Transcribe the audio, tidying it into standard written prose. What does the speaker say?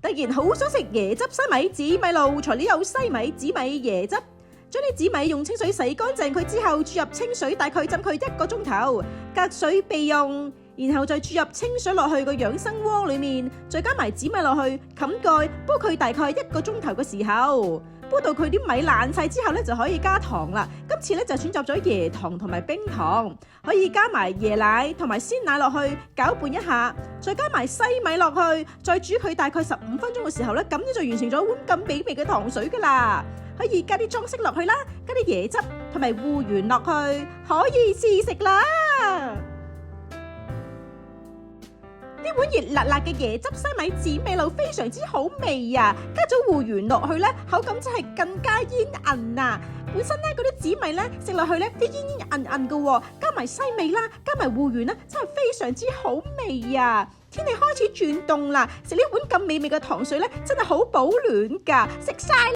突然好想食椰汁西米紫米露，材料有西米、紫米、椰汁。將啲紫米用清水洗乾淨佢之後，注入清水大概浸佢1個鐘頭，隔水備用。然後再注入清水落去個養生鍋裏面，再加埋紫米落去，冚蓋煲佢大概1個鐘頭嘅時候，煲到佢啲米爛晒之後咧，就可以加糖啦。今次咧就選擇咗椰糖同埋冰糖，可以加埋椰奶同埋鮮奶落去攪拌一下，再加埋西米落去，再煮佢大概15分鐘嘅時候咧，咁樣就完成咗碗咁美味嘅糖水噶啦。可以加啲裝飾落去啦，加啲椰汁同埋芋圓落去，可以試食啦。呢碗熱辣辣嘅椰汁西米紫米露非常之好味啊！加咗芋圓落去咧，口感真係更加煙韌啊！本身咧嗰啲紫米咧食落去咧啲煙煙韌韌嘅，加埋西米啦，加埋芋圓咧，真係非常之好味啊！天氣開始轉凍啦，食呢碗咁美味嘅糖水咧，真係好保暖噶，食晒。